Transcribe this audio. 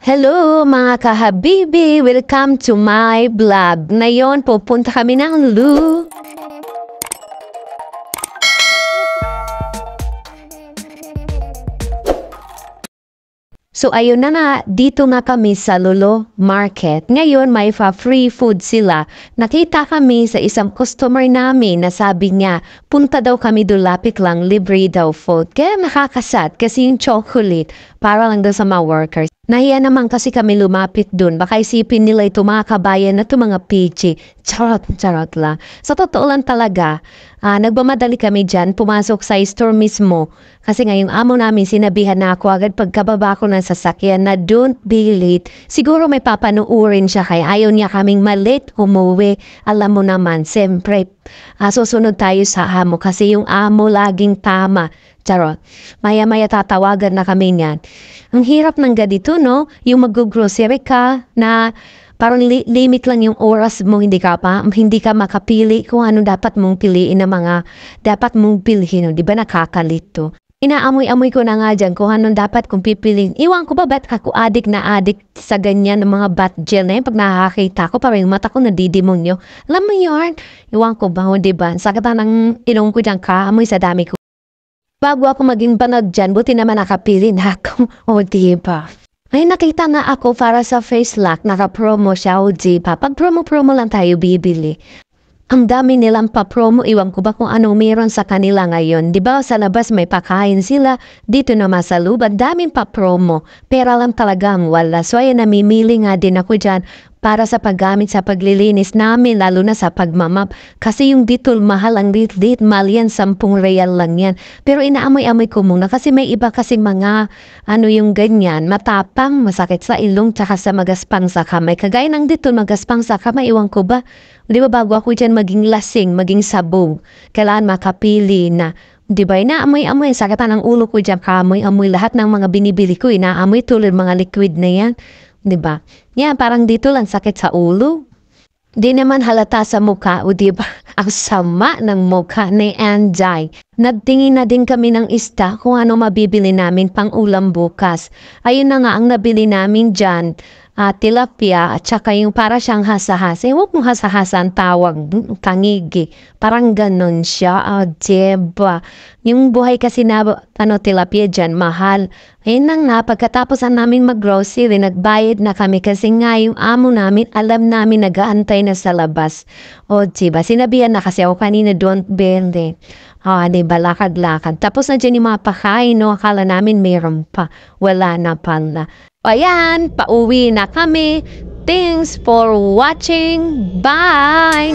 Hello mga kahabibi! Welcome to my vlog. Ngayon pupunta kami ng Lou. So ayun na nga, dito nga kami sa Lolo Market. Ngayon may free food sila. Nakita kami sa isang customer namin na sabi niya, punta daw kami doon, lapit lang, libre daw food. Kaya nakakasad kasi yung chocolate para lang daw sa mga workers. Nahiya naman kasi kami lumapit doon. Baka isipin nila ito mga kabayan na ito mga PG. Charot lang. Sa totoo lang talaga, nagmamadali kami dyan, pumasok sa store mismo. Kasi ngayong amo namin, sinabihan na ako agad pagkababa ko ng sasakyan na don't be late. Siguro may papanuurin siya kaya ayaw niya kaming malate, umuwi. Alam mo naman, siyempre, susunod tayo sa amo kasi yung amo laging tama. Charot. Maya-maya tatawagan na kami niyan. Ang hirap ng ganito, no? Yung mag-grocery ka na parang limit lang yung oras mo, hindi ka makapili kung ano dapat mong piliin na mga dapat mong pilhin. Di ba nakakalito? Inaamoy-amoy ko na nga dyan kung anong dapat kong pipiliin. Iwan ko ba ba't ako adik sa ganyan ng mga bat gel na yun? Pag nakakita ko, parang yung mata ko nadidemonyo. Alam mo yun? Iwan ko ba, di ba? Sakata ng ilong ko dyan kaamoy sa dami ko. Bago ako maging banag dyan, buti naman nakapili na ako. O diba? Ay, nakita na ako para sa face lock. Naka-promo siya, o diba? Pag promo lang tayo bibili. Ang dami nilang pa-promo. Iwan ko ba kung anong meron sa kanila ngayon. Diba sa labas may pakain sila. Dito naman sa loob, ang daming pa-promo. Pera lang talaga ang wala. So ayan, namimili nga din ako dyan para sa paggamit sa paglilinis namin, lalo na sa pagmamap. Kasi yung Dettol mahal, ang lit mahal yan, 10 real lang yan. Pero inaamoy-amoy ko muna kasi may iba kasi mga, yung ganyan, matapang, masakit sa ilong, tsaka sa magaspang sa kamay. Kagaya ng Dettol, magaspang sa kamay, iwan ko ba? Di ba bago ako dyan maging lasing, maging sabog, kailangan makapili na, di ba, inaamoy-amoy, sakatan ng ulo ko dyan, kaamoy-amoy, lahat ng mga binibili ko, inaamoy tulad mga liquid na yan. Diba? Yan, parang dito lang sakit sa ulo. Di naman halata sa mukha, o diba? Ang sama ng mukha ni Anjay. Nagtingin na din kami ng ista kung ano mabibili namin pang ulam bukas. Ayun na nga ang nabili namin dyan. Tilapia at saka yung para siyang hasa-hasa. Huwag mo hasa-hasa ang tawag, tangigi. Parang ganon siya, diba? Yung buhay kasi na tilapia dyan, mahal. Ayun na nga, pagkatapos namin mag-grocery, nagbayad na kami kasi nga yung amo namin, alam namin nag-aantay na sa labas. O diba, sinabihan na kasi ako kanina, don't bend it. Diba, lakad-lakad. Tapos na dyan yung mga pakain, no? Akala namin meron pa. Wala na pala. Ayan, pauwi na kami. Thanks for watching. Bye!